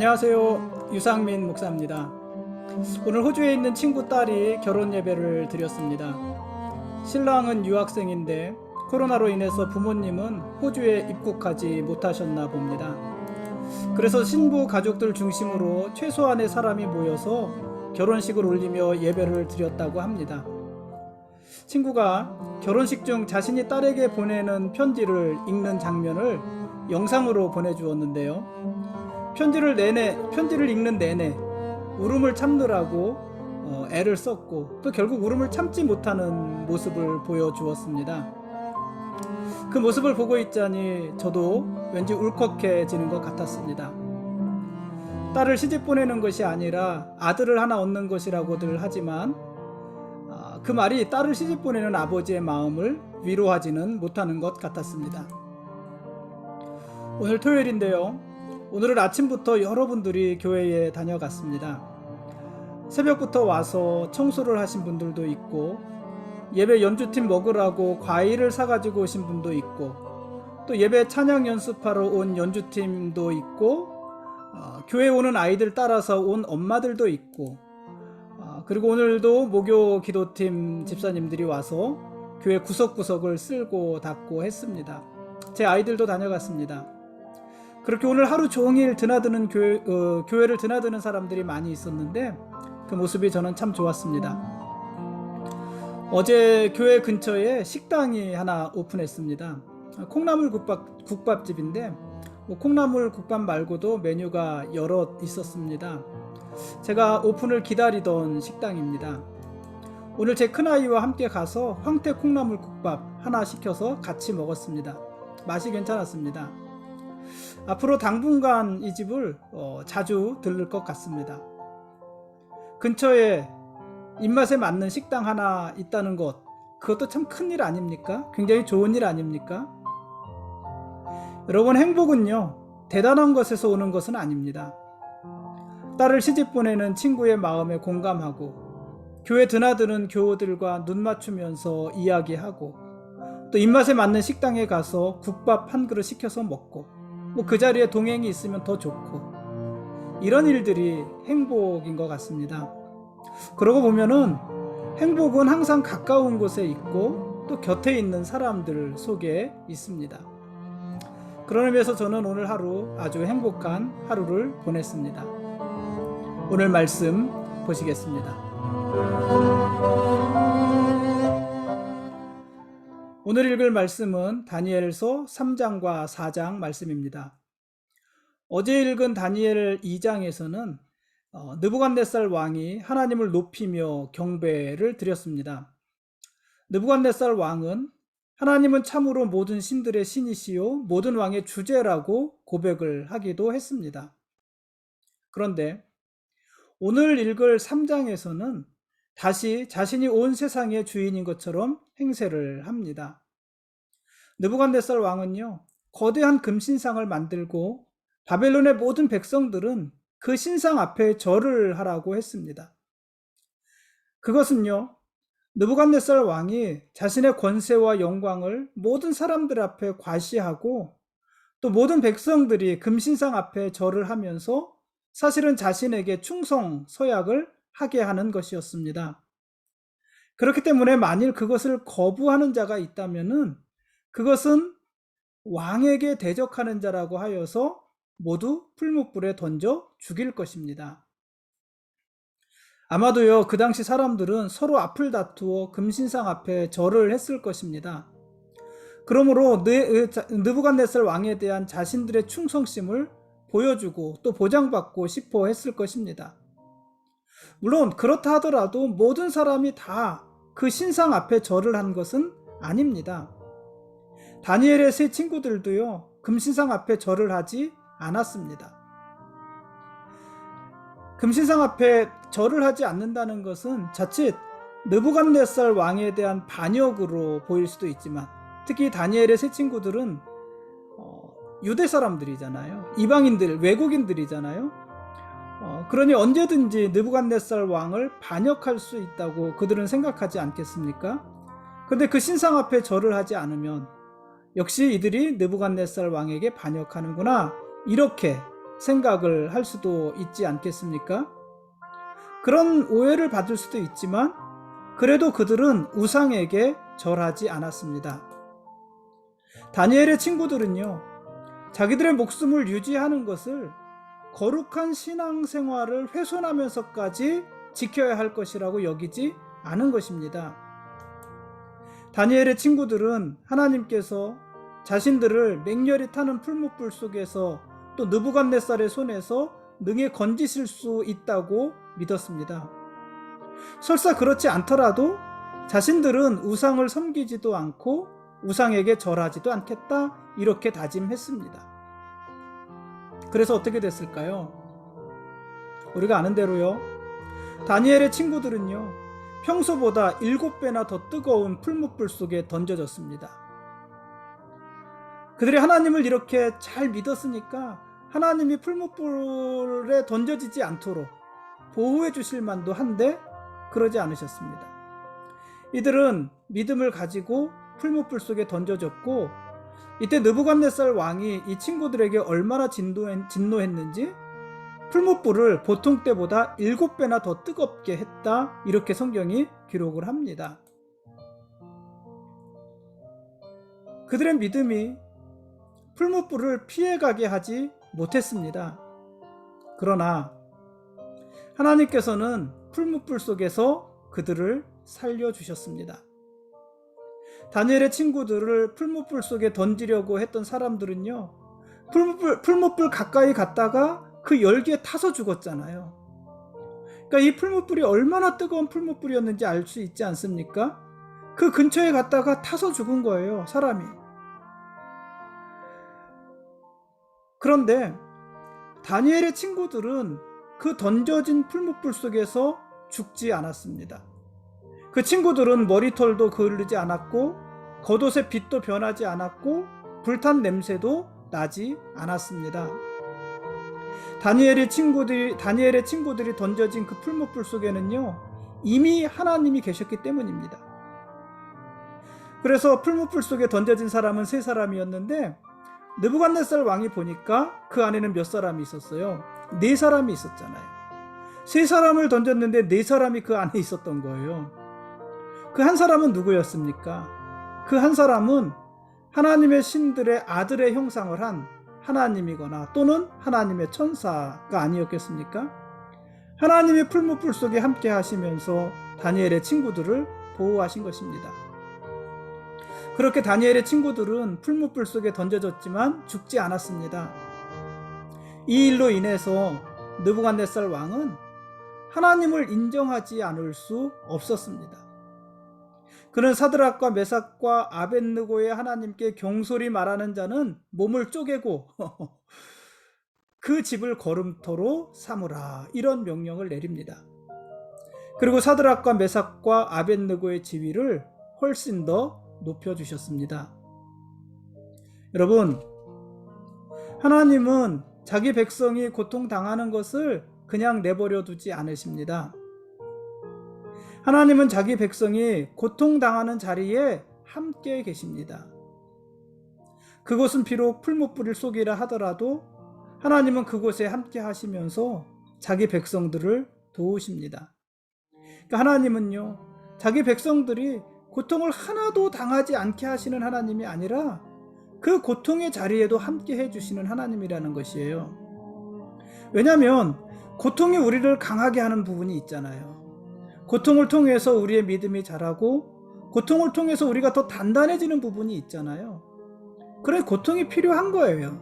안녕하세요. 유상민 목사입니다. 오늘 호주에 있는 친구 딸이 결혼 예배를 드렸습니다. 신랑은 유학생인데 코로나로 인해서 부모님은 호주에 입국하지 못하셨나 봅니다. 그래서 신부 가족들 중심으로 최소한의 사람이 모여서 결혼식을 올리며 예배를 드렸다고 합니다. 친구가 결혼식 중 자신이 딸에게 보내는 편지를 읽는 장면을 영상으로 보내주었는데요. 편지를 읽는 내내 울음을 참느라고 애를 썼고 또 결국 울음을 참지 못하는 모습을 보여주었습니다. 그 모습을 보고 있자니 저도 왠지 울컥해지는 것 같았습니다. 딸을 시집 보내는 것이 아니라 아들을 하나 얻는 것이라고들 하지만 그 말이 딸을 시집 보내는 아버지의 마음을 위로하지는 못하는 것 같았습니다. 오늘 토요일인데요. 오늘은 아침부터 여러분들이 교회에 다녀갔습니다. 새벽부터 와서 청소를 하신 분들도 있고 예배 연주팀 먹으라고 과일을 사가지고 오신 분도 있고 또 예배 찬양 연습하러 온 연주팀도 있고 교회 오는 아이들 따라서 온 엄마들도 있고 그리고 오늘도 목요 기도팀 집사님들이 와서 교회 구석구석을 쓸고 닦고 했습니다. 제 아이들도 다녀갔습니다. 그렇게 오늘 하루 종일 드나드는 교회를 드나드는 사람들이 많이 있었는데 그 모습이 저는 참 좋았습니다. 어제 교회 근처에 식당이 하나 오픈했습니다. 콩나물 국밥집인데 콩나물 국밥 말고도 메뉴가 여럿 있었습니다. 제가 오픈을 기다리던 식당입니다. 오늘 제 큰아이와 함께 가서 황태 콩나물 국밥 하나 시켜서 같이 먹었습니다. 맛이 괜찮았습니다. 앞으로 당분간 이 집을 자주 들를 것 같습니다. 근처에 입맛에 맞는 식당 하나 있다는 것, 그것도 참 큰일 아닙니까? 굉장히 좋은 일 아닙니까? 여러분, 행복은요, 대단한 것에서 오는 것은 아닙니다. 딸을 시집 보내는 친구의 마음에 공감하고 교회 드나드는 교우들과 눈 맞추면서 이야기하고 또 입맛에 맞는 식당에 가서 국밥 한 그릇 시켜서 먹고 그 자리에 동행이 있으면 더 좋고 이런 일들이 행복인 것 같습니다. 그러고 보면은 행복은 항상 가까운 곳에 있고 또 곁에 있는 사람들 속에 있습니다. 그런 의미에서 저는 오늘 하루 아주 행복한 하루를 보냈습니다. 오늘 말씀 보시겠습니다. 오늘 읽을 말씀은 다니엘서 3장과 4장 말씀입니다. 어제 읽은 다니엘 2장에서는 느부갓네살 왕이 하나님을 높이며 경배를 드렸습니다. 느부갓네살 왕은 하나님은 참으로 모든 신들의 신이시요 모든 왕의 주제라고 고백을 하기도 했습니다. 그런데 오늘 읽을 3장에서는 다시 자신이 온 세상의 주인인 것처럼 행세를 합니다. 느부갓네살 왕은요, 거대한 금신상을 만들고 바벨론의 모든 백성들은 그 신상 앞에 절을 하라고 했습니다. 그것은요, 느부갓네살 왕이 자신의 권세와 영광을 모든 사람들 앞에 과시하고 또 모든 백성들이 금신상 앞에 절을 하면서 사실은 자신에게 충성 서약을 하게 하는 것이었습니다. 그렇기 때문에 만일 그것을 거부하는 자가 있다면은 그것은 왕에게 대적하는 자라고 하여서 모두 풀무불에 던져 죽일 것입니다. 아마도요, 그 당시 사람들은 서로 앞을 다투어 금신상 앞에 절을 했을 것입니다. 그러므로 느부갓네살 왕에 대한 자신들의 충성심을 보여주고 또 보장받고 싶어 했을 것입니다. 물론 그렇다 하더라도 모든 사람이 다 그 신상 앞에 절을 한 것은 아닙니다. 다니엘의 세 친구들도요, 금신상 앞에 절을 하지 않았습니다. 금신상 앞에 절을 하지 않는다는 것은 자칫 느부갓네살 왕에 대한 반역으로 보일 수도 있지만 특히 다니엘의 세 친구들은 유대 사람들이잖아요. 이방인들, 외국인들이잖아요. 그러니 언제든지 느부갓네살 왕을 반역할 수 있다고 그들은 생각하지 않겠습니까? 그런데 그 신상 앞에 절을 하지 않으면 역시 이들이 느부갓네살 왕에게 반역하는구나, 이렇게 생각을 할 수도 있지 않겠습니까? 그런 오해를 받을 수도 있지만 그래도 그들은 우상에게 절하지 않았습니다. 다니엘의 친구들은요, 자기들의 목숨을 유지하는 것을 거룩한 신앙생활을 훼손하면서까지 지켜야 할 것이라고 여기지 않은 것입니다. 다니엘의 친구들은 하나님께서 자신들을 맹렬히 타는 풀무불 속에서 또 느부갓네살의 손에서 능히 건지실 수 있다고 믿었습니다. 설사 그렇지 않더라도 자신들은 우상을 섬기지도 않고 우상에게 절하지도 않겠다, 이렇게 다짐했습니다. 그래서 어떻게 됐을까요? 우리가 아는 대로요, 다니엘의 친구들은요, 평소보다 7배나 더 뜨거운 풀무불 속에 던져졌습니다. 그들이 하나님을 이렇게 잘 믿었으니까 하나님이 풀무불에 던져지지 않도록 보호해 주실 만도 한데 그러지 않으셨습니다. 이들은 믿음을 가지고 풀무불 속에 던져졌고, 이때 느부갓네살 왕이 이 친구들에게 얼마나 진노했는지 풀무불을 보통 때보다 7배나 더 뜨겁게 했다, 이렇게 성경이 기록을 합니다. 그들의 믿음이 풀무불을 피해가게 하지 못했습니다. 그러나 하나님께서는 풀무불 속에서 그들을 살려주셨습니다. 다니엘의 친구들을 풀무불 속에 던지려고 했던 사람들은요, 풀무불 가까이 갔다가 그 열기에 타서 죽었잖아요. 그러니까 이 풀무불이 얼마나 뜨거운 풀무불이었는지 알 수 있지 않습니까? 그 근처에 갔다가 타서 죽은 거예요, 사람이. 그런데 다니엘의 친구들은 그 던져진 풀무불 속에서 죽지 않았습니다. 그 친구들은 머리털도 그을리지 않았고 겉옷의 빛도 변하지 않았고 불탄 냄새도 나지 않았습니다. 다니엘의 친구들이 던져진 그 풀무불 속에는요, 이미 하나님이 계셨기 때문입니다. 그래서 풀무불 속에 던져진 사람은 3사람이었는데 느부갓네살 왕이 보니까 그 안에는 몇 사람이 있었어요? 4사람이 있었잖아요. 3사람을 던졌는데 4사람이 그 안에 있었던 거예요. 그 한 사람은 누구였습니까? 그 한 사람은 하나님의 신들의 아들의 형상을 한 하나님이거나 또는 하나님의 천사가 아니었겠습니까? 하나님의 풀무불 속에 함께 하시면서 다니엘의 친구들을 보호하신 것입니다. 그렇게 다니엘의 친구들은 풀무불 속에 던져졌지만 죽지 않았습니다. 이 일로 인해서 느부갓네살 왕은 하나님을 인정하지 않을 수 없었습니다. 그는 사드락과 메삭과 아벳느고의 하나님께 경솔히 말하는 자는 몸을 쪼개고 그 집을 거름토로 삼으라, 이런 명령을 내립니다. 그리고 사드락과 메삭과 아벳느고의 지위를 훨씬 더 높여주셨습니다. 여러분, 하나님은 자기 백성이 고통당하는 것을 그냥 내버려 두지 않으십니다. 하나님은 자기 백성이 고통당하는 자리에 함께 계십니다. 그곳은 비록 풀무불일 속이라 하더라도 하나님은 그곳에 함께 하시면서 자기 백성들을 도우십니다. 그러니까 하나님은요, 자기 백성들이 고통을 하나도 당하지 않게 하시는 하나님이 아니라 그 고통의 자리에도 함께 해주시는 하나님이라는 것이에요. 왜냐하면 고통이 우리를 강하게 하는 부분이 있잖아요. 고통을 통해서 우리의 믿음이 자라고 고통을 통해서 우리가 더 단단해지는 부분이 있잖아요. 그래, 고통이 필요한 거예요.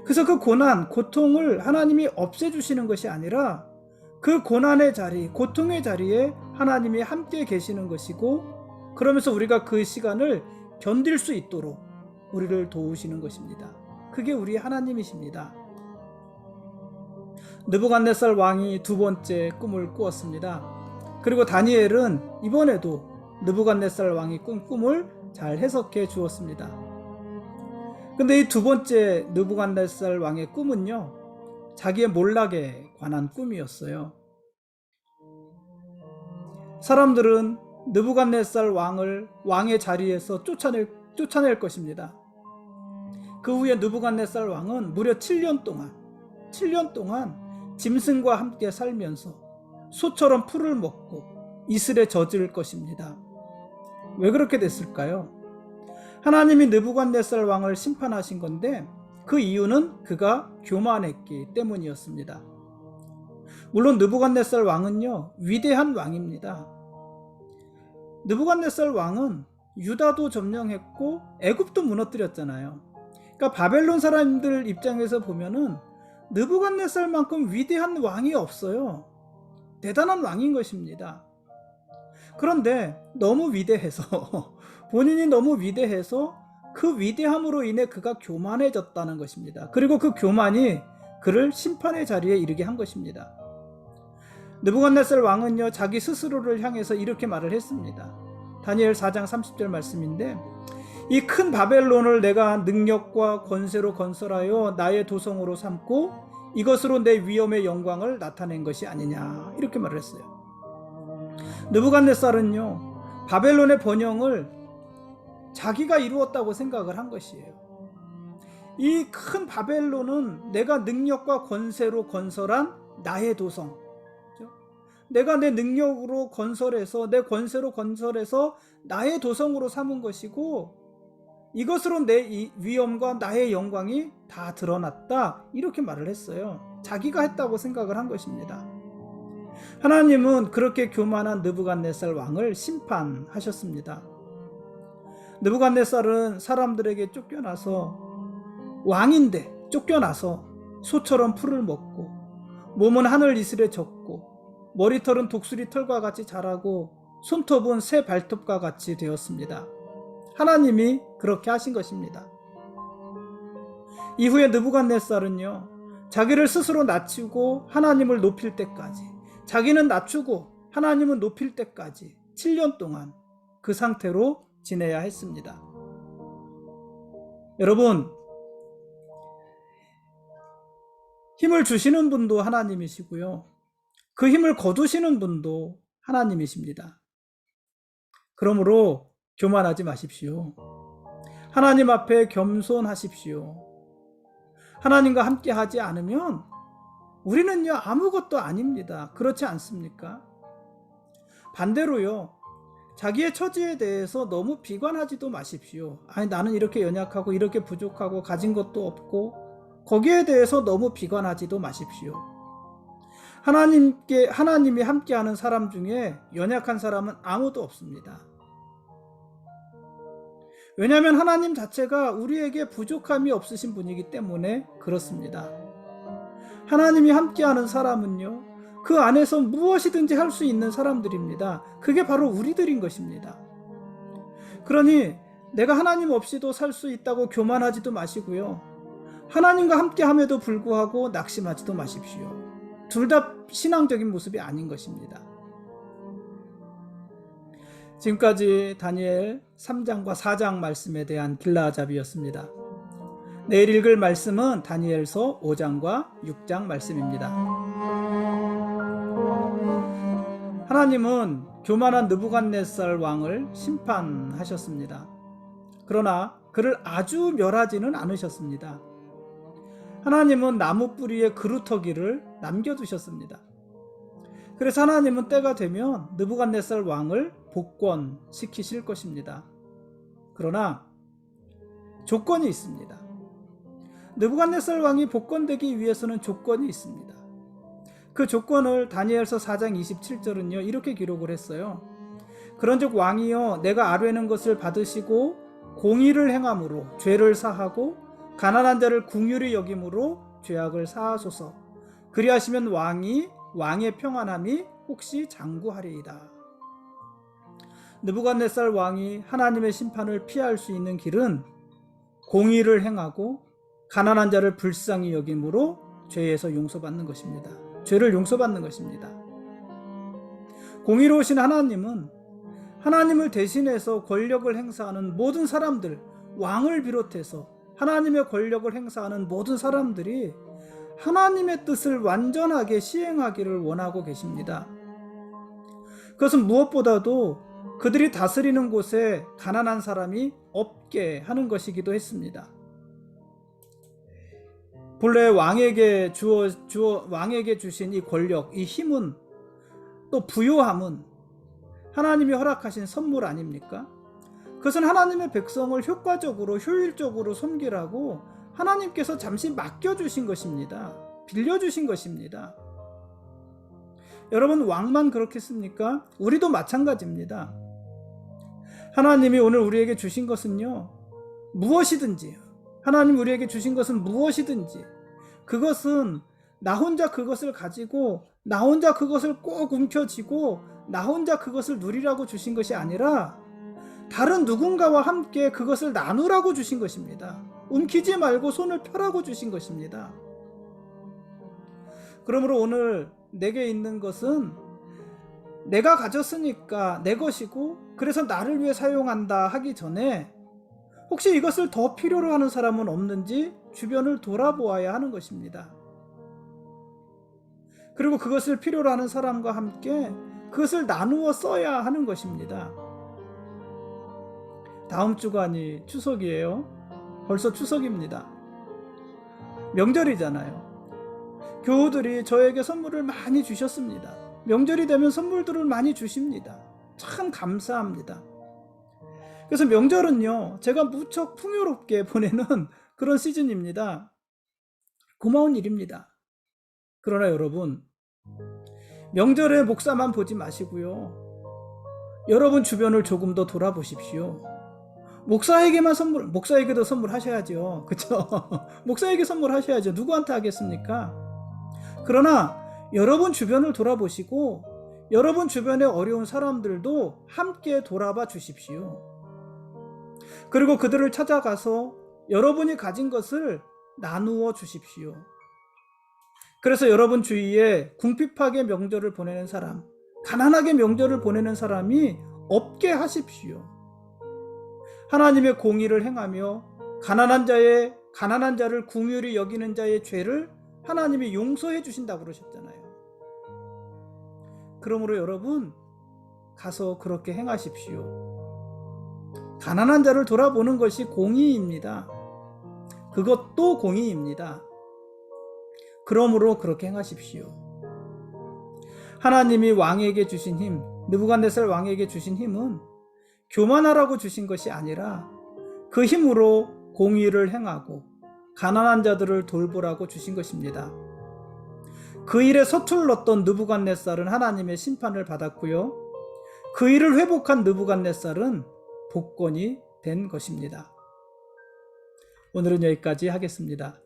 그래서 그 고통을 하나님이 없애주시는 것이 아니라 그 고난의 자리, 고통의 자리에 하나님이 함께 계시는 것이고, 그러면서 우리가 그 시간을 견딜 수 있도록 우리를 도우시는 것입니다. 그게 우리 하나님이십니다. 느부갓네살 왕이 2번째 꿈을 꾸었습니다. 그리고 다니엘은 이번에도 느부갓네살 왕이 꾼 꿈을 잘 해석해 주었습니다. 근데 이 2번째 느부갓네살 왕의 꿈은요, 자기의 몰락에 관한 꿈이었어요. 사람들은 느부갓네살 왕을 왕의 자리에서 쫓아낼 것입니다. 그 후에 느부갓네살 왕은 무려 7년 동안 7년 동안 짐승과 함께 살면서 소처럼 풀을 먹고 이슬에 젖을 것입니다. 왜 그렇게 됐을까요? 하나님이 느부갓네살 왕을 심판하신 건데 그 이유는 그가 교만했기 때문이었습니다. 물론 느부갓네살 왕은요, 위대한 왕입니다. 느부갓네살 왕은 유다도 점령했고 애굽도 무너뜨렸잖아요. 그러니까 바벨론 사람들 입장에서 보면은 느부갓네살만큼 위대한 왕이 없어요. 대단한 왕인 것입니다. 그런데 너무 위대해서 본인이 너무 위대해서 그 위대함으로 인해 그가 교만해졌다는 것입니다. 그리고 그 교만이 그를 심판의 자리에 이르게 한 것입니다. 느부갓네살 왕은요, 자기 스스로를 향해서 이렇게 말을 했습니다. 다니엘 4장 30절 말씀인데, 이 큰 바벨론을 내가 능력과 권세로 건설하여 나의 도성으로 삼고 이것으로 내 위엄의 영광을 나타낸 것이 아니냐, 이렇게 말을 했어요. 느부갓네살은요, 바벨론의 번영을 자기가 이루었다고 생각을 한 것이에요. 이 큰 바벨론은 내가 능력과 권세로 건설한 나의 도성, 내가 내 능력으로 건설해서 내 권세로 건설해서 나의 도성으로 삼은 것이고 이것으로 내 위엄과 나의 영광이 다 드러났다, 이렇게 말을 했어요. 자기가 했다고 생각을 한 것입니다. 하나님은 그렇게 교만한 느부갓네살 왕을 심판하셨습니다. 느부갓네살은 사람들에게 쫓겨나서, 왕인데 쫓겨나서 소처럼 풀을 먹고 몸은 하늘 이슬에 젖고 머리털은 독수리 털과 같이 자라고 손톱은 새 발톱과 같이 되었습니다. 하나님이 그렇게 하신 것입니다. 이후에 느부갓네살은요, 자기를 스스로 낮추고 하나님을 높일 때까지, 자기는 낮추고 하나님은 높일 때까지 7년 동안 그 상태로 지내야 했습니다. 여러분, 힘을 주시는 분도 하나님이시고요, 그 힘을 거두시는 분도 하나님이십니다. 그러므로 교만하지 마십시오. 하나님 앞에 겸손하십시오. 하나님과 함께 하지 않으면 우리는요, 아무것도 아닙니다. 그렇지 않습니까? 반대로요, 자기의 처지에 대해서 너무 비관하지도 마십시오. 아니, 나는 이렇게 연약하고 이렇게 부족하고 가진 것도 없고, 거기에 대해서 너무 비관하지도 마십시오. 하나님이 함께하는 사람 중에 연약한 사람은 아무도 없습니다. 왜냐하면 하나님 자체가 우리에게 부족함이 없으신 분이기 때문에 그렇습니다. 하나님이 함께하는 사람은요, 그 안에서 무엇이든지 할 수 있는 사람들입니다. 그게 바로 우리들인 것입니다. 그러니 내가 하나님 없이도 살 수 있다고 교만하지도 마시고요, 하나님과 함께함에도 불구하고 낙심하지도 마십시오. 둘 다 신앙적인 모습이 아닌 것입니다. 지금까지 다니엘 3장과 4장 말씀에 대한 길라잡이였습니다. 내일 읽을 말씀은 다니엘서 5장과 6장 말씀입니다. 하나님은 교만한 느부갓네살 왕을 심판하셨습니다. 그러나 그를 아주 멸하지는 않으셨습니다. 하나님은 나무 뿌리에 그루터기를 남겨두셨습니다. 그래서 하나님은 때가 되면 느부갓네살 왕을 복권시키실 것입니다. 그러나 조건이 있습니다. 느부갓네살 왕이 복권되기 위해서는 조건이 있습니다. 그 조건을 다니엘서 4장 27절은요, 이렇게 기록을 했어요. 그런즉 왕이여, 내가 아뢰는 것을 받으시고 공의를 행함으로 죄를 사하고 가난한 자를 긍휼히 여김으로 죄악을 사하소서. 그리하시면 왕의 평안함이 혹시 장구하리이다. 느부갓네살 왕이 하나님의 심판을 피할 수 있는 길은 공의를 행하고 가난한 자를 불쌍히 여김으로 죄에서 용서받는 것입니다. 죄를 용서받는 것입니다. 공의로우신 하나님은 하나님을 대신해서 권력을 행사하는 모든 사람들, 왕을 비롯해서 하나님의 권력을 행사하는 모든 사람들이 하나님의 뜻을 완전하게 시행하기를 원하고 계십니다. 그것은 무엇보다도 그들이 다스리는 곳에 가난한 사람이 없게 하는 것이기도 했습니다. 본래 왕에게 주신 이 권력, 이 힘은, 또 부요함은 하나님이 허락하신 선물 아닙니까? 그것은 하나님의 백성을 효과적으로 효율적으로 섬기라고 하나님께서 잠시 맡겨주신 것입니다. 빌려주신 것입니다. 여러분, 왕만 그렇겠습니까? 우리도 마찬가지입니다. 하나님이 오늘 우리에게 주신 것은요, 무엇이든지, 하나님 우리에게 주신 것은 무엇이든지, 그것은 나 혼자 그것을 가지고 나 혼자 그것을 꼭 움켜쥐고 나 혼자 그것을 누리라고 주신 것이 아니라 다른 누군가와 함께 그것을 나누라고 주신 것입니다. 움키지 말고 손을 펴라고 주신 것입니다. 그러므로 오늘 내게 있는 것은 내가 가졌으니까 내 것이고 그래서 나를 위해 사용한다 하기 전에 혹시 이것을 더 필요로 하는 사람은 없는지 주변을 돌아보아야 하는 것입니다. 그리고 그것을 필요로 하는 사람과 함께 그것을 나누어 써야 하는 것입니다. 다음 주간이 추석이에요. 벌써 추석입니다. 명절이잖아요. 교우들이 저에게 선물을 많이 주셨습니다. 명절이 되면 선물들을 많이 주십니다. 참 감사합니다. 그래서 명절은요, 제가 무척 풍요롭게 보내는 그런 시즌입니다. 고마운 일입니다. 그러나 여러분, 명절에 목사만 보지 마시고요, 여러분 주변을 조금 더 돌아보십시오. 목사에게도 선물하셔야죠. 그쵸? 목사에게 선물하셔야죠. 누구한테 하겠습니까? 그러나 여러분 주변을 돌아보시고 여러분 주변의 어려운 사람들도 함께 돌아봐 주십시오. 그리고 그들을 찾아가서 여러분이 가진 것을 나누어 주십시오. 그래서 여러분 주위에 궁핍하게 명절을 보내는 사람, 가난하게 명절을 보내는 사람이 없게 하십시오. 하나님의 공의를 행하며 가난한 자를 긍휼히 여기는 자의 죄를 하나님이 용서해 주신다고 그러셨잖아요. 그러므로 여러분, 가서 그렇게 행하십시오. 가난한 자를 돌아보는 것이 공의입니다. 그것도 공의입니다. 그러므로 그렇게 행하십시오. 하나님이 왕에게 주신 힘, 느부갓네살 왕에게 주신 힘은 교만하라고 주신 것이 아니라 그 힘으로 공의를 행하고 가난한 자들을 돌보라고 주신 것입니다. 그 일에 서툴렀던 느부갓네살은 하나님의 심판을 받았고요. 그 일을 회복한 느부갓네살은 복권이 된 것입니다. 오늘은 여기까지 하겠습니다.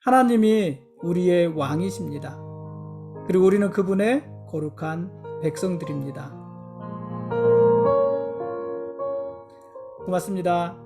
하나님이 우리의 왕이십니다. 그리고 우리는 그분의 거룩한 백성들입니다. 고맙습니다.